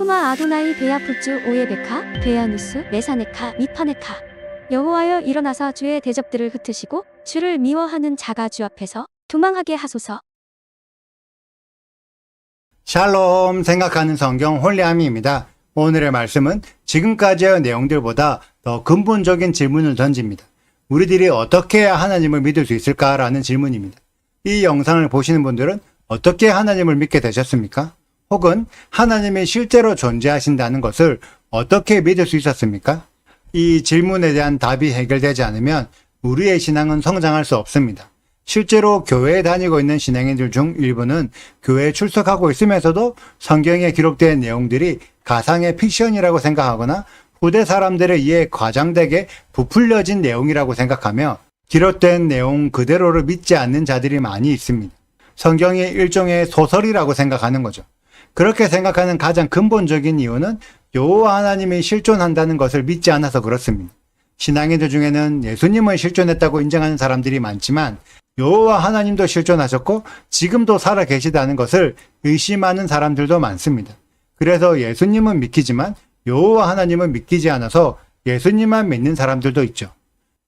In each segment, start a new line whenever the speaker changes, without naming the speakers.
슈마 아도나이 베야푸츠 오예베카 베야누스 메사네카 미파네카. 여호와여 일어나사 주의 대적들을 흩으시고 주를 미워하는 자가 주 앞에서 도망하게 하소서.
샬롬 생각하는 성경 홀리아미입니다. 오늘의 말씀은 지금까지의 내용들보다 더 근본적인 질문을 던집니다. 우리들이 어떻게 해야 하나님을 믿을 수 있을까라는 질문입니다. 이 영상을 보시는 분들은 어떻게 하나님을 믿게 되셨습니까? 혹은 하나님이 실제로 존재하신다는 것을 어떻게 믿을 수 있었습니까? 이 질문에 대한 답이 해결되지 않으면 우리의 신앙은 성장할 수 없습니다. 실제로 교회에 다니고 있는 신앙인들 중 일부는 교회에 출석하고 있으면서도 성경에 기록된 내용들이 가상의 픽션이라고 생각하거나 후대 사람들에 의해 과장되게 부풀려진 내용이라고 생각하며 기록된 내용 그대로를 믿지 않는 자들이 많이 있습니다. 성경이 일종의 소설이라고 생각하는 거죠. 그렇게 생각하는 가장 근본적인 이유는 여호와 하나님이 실존한다는 것을 믿지 않아서 그렇습니다. 신앙인들 중에는 예수님을 실존했다고 인정하는 사람들이 많지만 여호와 하나님도 실존하셨고 지금도 살아 계시다는 것을 의심하는 사람들도 많습니다. 그래서 예수님은 믿기지만 여호와 하나님은 믿기지 않아서 예수님만 믿는 사람들도 있죠.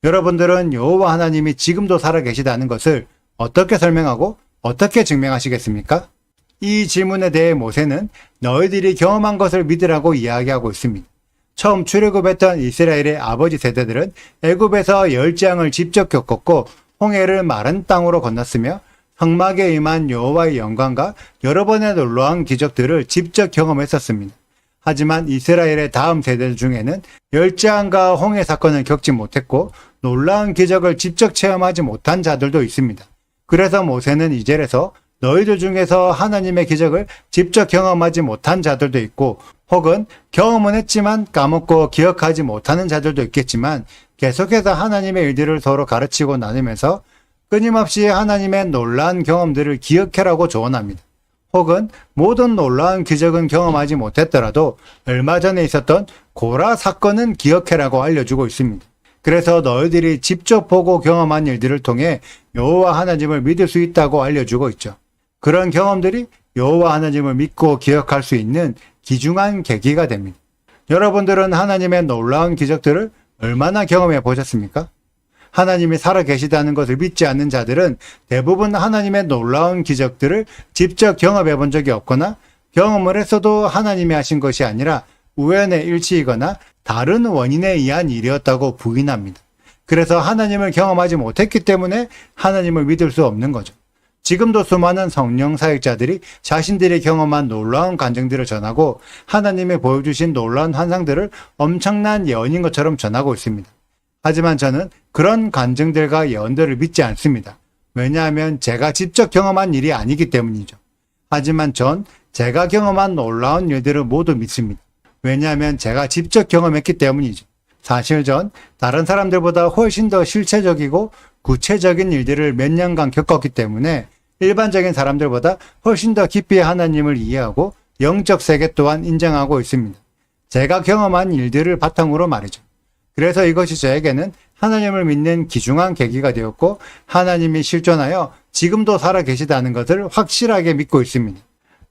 여러분들은 여호와 하나님이 지금도 살아 계시다는 것을 어떻게 설명하고 어떻게 증명하시겠습니까? 이 질문에 대해 모세는 너희들이 경험한 것을 믿으라고 이야기하고 있습니다. 처음 출애굽했던 이스라엘의 아버지 세대들은 애굽에서 열재앙을 직접 겪었고 홍해를 마른 땅으로 건넜으며 성막에 임한 여호와의 영광과 여러 번의 놀라운 기적들을 직접 경험했었습니다. 하지만 이스라엘의 다음 세대 중에는 열재앙과 홍해 사건을 겪지 못했고 놀라운 기적을 직접 체험하지 못한 자들도 있습니다. 그래서 모세는 이 절에서 너희들 중에서 하나님의 기적을 직접 경험하지 못한 자들도 있고 혹은 경험은 했지만 까먹고 기억하지 못하는 자들도 있겠지만 계속해서 하나님의 일들을 서로 가르치고 나누면서 끊임없이 하나님의 놀라운 경험들을 기억해라고 조언합니다. 혹은 모든 놀라운 기적은 경험하지 못했더라도 얼마 전에 있었던 고라 사건은 기억해라고 알려주고 있습니다. 그래서 너희들이 직접 보고 경험한 일들을 통해 여호와 하나님을 믿을 수 있다고 알려주고 있죠. 그런 경험들이 여호와 하나님을 믿고 기억할 수 있는 귀중한 계기가 됩니다. 여러분들은 하나님의 놀라운 기적들을 얼마나 경험해 보셨습니까? 하나님이 살아계시다는 것을 믿지 않는 자들은 대부분 하나님의 놀라운 기적들을 직접 경험해 본 적이 없거나 경험을 했어도 하나님이 하신 것이 아니라 우연의 일치이거나 다른 원인에 의한 일이었다고 부인합니다. 그래서 하나님을 경험하지 못했기 때문에 하나님을 믿을 수 없는 거죠. 지금도 수많은 성령 사역자들이 자신들이 경험한 놀라운 간증들을 전하고 하나님이 보여주신 놀라운 환상들을 엄청난 예언인 것처럼 전하고 있습니다. 하지만 저는 그런 간증들과 예언들을 믿지 않습니다. 왜냐하면 제가 직접 경험한 일이 아니기 때문이죠. 하지만 전 제가 경험한 놀라운 일들을 모두 믿습니다. 왜냐하면 제가 직접 경험했기 때문이죠. 사실 전 다른 사람들보다 훨씬 더 실체적이고 구체적인 일들을 몇 년간 겪었기 때문에 일반적인 사람들보다 훨씬 더 깊이 하나님을 이해하고 영적 세계 또한 인정하고 있습니다. 제가 경험한 일들을 바탕으로 말이죠. 그래서 이것이 저에게는 하나님을 믿는 귀중한 계기가 되었고 하나님이 실존하여 지금도 살아계시다는 것을 확실하게 믿고 있습니다.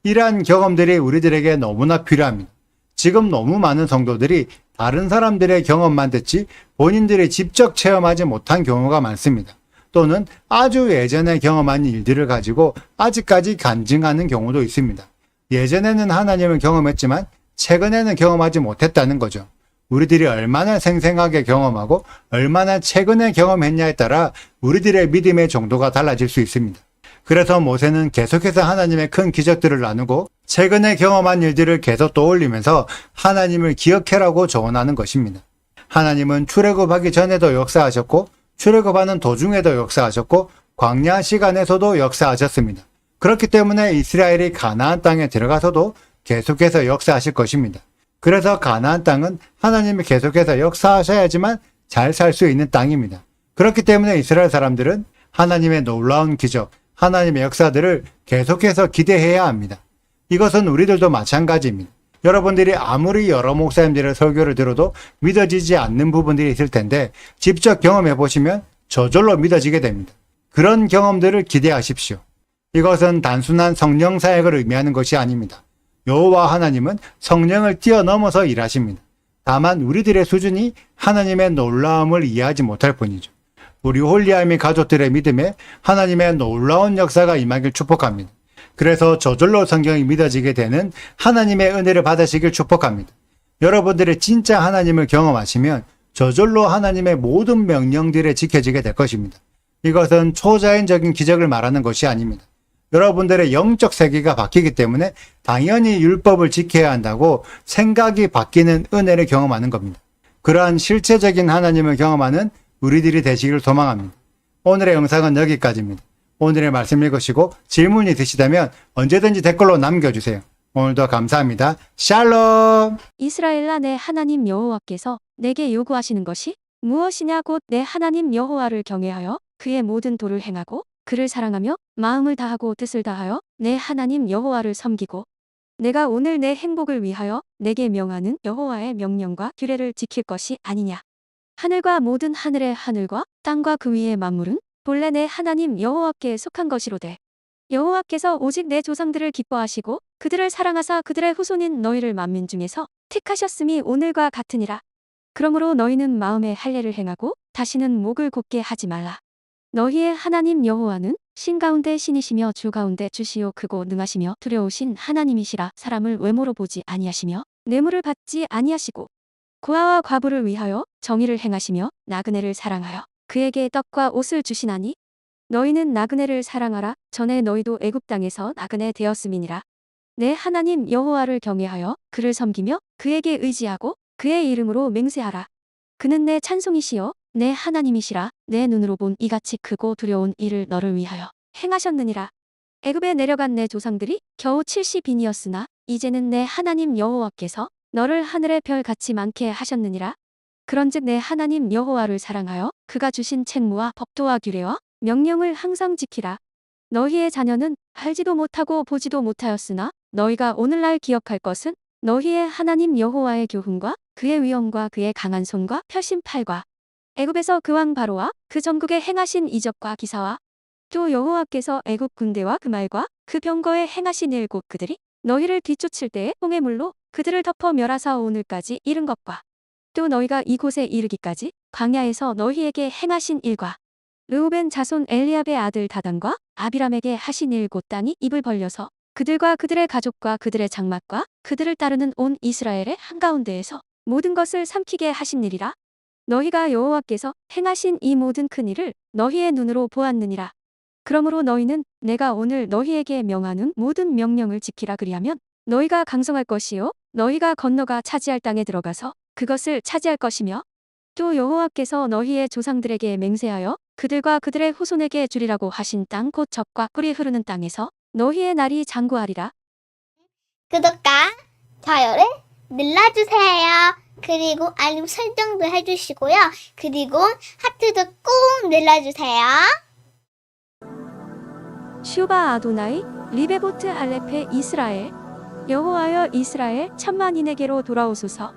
이러한 경험들이 우리들에게 너무나 필요합니다. 지금 너무 많은 성도들이 다른 사람들의 경험만 듣지 본인들이 직접 체험하지 못한 경우가 많습니다. 또는 아주 예전에 경험한 일들을 가지고 아직까지 간증하는 경우도 있습니다. 예전에는 하나님을 경험했지만 최근에는 경험하지 못했다는 거죠. 우리들이 얼마나 생생하게 경험하고 얼마나 최근에 경험했냐에 따라 우리들의 믿음의 정도가 달라질 수 있습니다. 그래서 모세는 계속해서 하나님의 큰 기적들을 나누고 최근에 경험한 일들을 계속 떠올리면서 하나님을 기억해라고 조언하는 것입니다. 하나님은 출애굽하기 전에도 역사하셨고 출애굽하는 도중에도 역사하셨고 광야 시간에서도 역사하셨습니다. 그렇기 때문에 이스라엘이 가나안 땅에 들어가서도 계속해서 역사하실 것입니다. 그래서 가나안 땅은 하나님이 계속해서 역사하셔야지만 잘 살 수 있는 땅입니다. 그렇기 때문에 이스라엘 사람들은 하나님의 놀라운 기적, 하나님의 역사들을 계속해서 기대해야 합니다. 이것은 우리들도 마찬가지입니다. 여러분들이 아무리 여러 목사님들의 설교를 들어도 믿어지지 않는 부분들이 있을 텐데 직접 경험해 보시면 저절로 믿어지게 됩니다. 그런 경험들을 기대하십시오. 이것은 단순한 성령 사역을 의미하는 것이 아닙니다. 여호와 하나님은 성령을 뛰어넘어서 일하십니다. 다만 우리들의 수준이 하나님의 놀라움을 이해하지 못할 뿐이죠. 우리 홀리아미 가족들의 믿음에 하나님의 놀라운 역사가 임하길 축복합니다. 그래서 저절로 성경이 믿어지게 되는 하나님의 은혜를 받으시길 축복합니다. 여러분들의 진짜 하나님을 경험하시면 저절로 하나님의 모든 명령들에 지켜지게 될 것입니다. 이것은 초자연적인 기적을 말하는 것이 아닙니다. 여러분들의 영적 세계가 바뀌기 때문에 당연히 율법을 지켜야 한다고 생각이 바뀌는 은혜를 경험하는 겁니다. 그러한 실체적인 하나님을 경험하는 우리들이 되시기를 소망합니다. 오늘의 영상은 여기까지입니다. 오늘의 말씀 읽으시고 질문이 있으시다면 언제든지 댓글로 남겨주세요. 오늘도 감사합니다. 샬롬!
이스라엘아, 내 하나님 여호와께서 내게 요구하시는 것이 무엇이냐? 곧 내 하나님 여호와를 경외하여 그의 모든 도를 행하고 그를 사랑하며 마음을 다하고 뜻을 다하여 내 하나님 여호와를 섬기고 내가 오늘 내 행복을 위하여 내게 명하는 여호와의 명령과 규례를 지킬 것이 아니냐. 하늘과 모든 하늘의 하늘과 땅과 그 위의 만물은 본래 내 하나님 여호와께 속한 것이로되 여호와께서 오직 내 조상들을 기뻐하시고 그들을 사랑하사 그들의 후손인 너희를 만민 중에서 택하셨음이 오늘과 같으니라. 그러므로 너희는 마음에 할례를 행하고 다시는 목을 곧게 하지 말라. 너희의 하나님 여호와는 신 가운데 신이시며 주 가운데 주시요 크고 능하시며 두려우신 하나님이시라. 사람을 외모로 보지 아니하시며 뇌물을 받지 아니하시고 고아와 과부를 위하여 정의를 행하시며 나그네를 사랑하여 그에게 떡과 옷을 주시나니 너희는 나그네를 사랑하라. 전에 너희도 애굽 땅에서 나그네 되었음이니라. 내 하나님 여호와를 경외하여 그를 섬기며 그에게 의지하고 그의 이름으로 맹세하라. 그는 내 찬송이시요 내 하나님이시라. 내 눈으로 본 이같이 크고 두려운 일을 너를 위하여 행하셨느니라. 애굽에 내려간 내 조상들이 겨우 70인이었으나 이제는 내 하나님 여호와께서 너를 하늘의 별같이 많게 하셨느니라. 그런즉 내 하나님 여호와를 사랑하여 그가 주신 책무와 법도와 규례와 명령을 항상 지키라. 너희의 자녀는 알지도 못하고 보지도 못하였으나 너희가 오늘날 기억할 것은 너희의 하나님 여호와의 교훈과 그의 위엄과 그의 강한 손과 펴신 팔과 애굽에서 그 왕 바로와 그 전국에 행하신 이적과 기사와 또 여호와께서 애굽 군대와 그 말과 그 병거에 행하신 일 곧 그들이 너희를 뒤쫓을 때에 홍해 물로 그들을 덮어 멸하사 오늘까지 이른 것과 또 너희가 이곳에 이르기까지 광야에서 너희에게 행하신 일과 르우벤 자손 엘리압의 아들 다단과 아비람에게 하신 일 곧 땅이 입을 벌려서 그들과 그들의 가족과 그들의 장막과 그들을 따르는 온 이스라엘의 한가운데에서 모든 것을 삼키게 하신 일이라. 너희가 여호와께서 행하신 이 모든 큰 일을 너희의 눈으로 보았느니라. 그러므로 너희는 내가 오늘 너희에게 명하는 모든 명령을 지키라. 그리하면 너희가 강성할 것이요 너희가 건너가 차지할 땅에 들어가서 그것을 차지할 것이며 또 여호와께서 너희의 조상들에게 맹세하여 그들과 그들의 후손에게 주리라고 하신 땅 곧 젖과 꿀이 흐르는 땅에서 너희의 날이 장구하리라.
구독과 좋아요를 눌러주세요. 그리고 알림 설정도 해주시고요. 그리고 하트도 꼭 눌러주세요.
슈바 아도나이 리베보트 알레페 이스라엘 여호와여 이스라엘 천만인에게로 돌아오소서.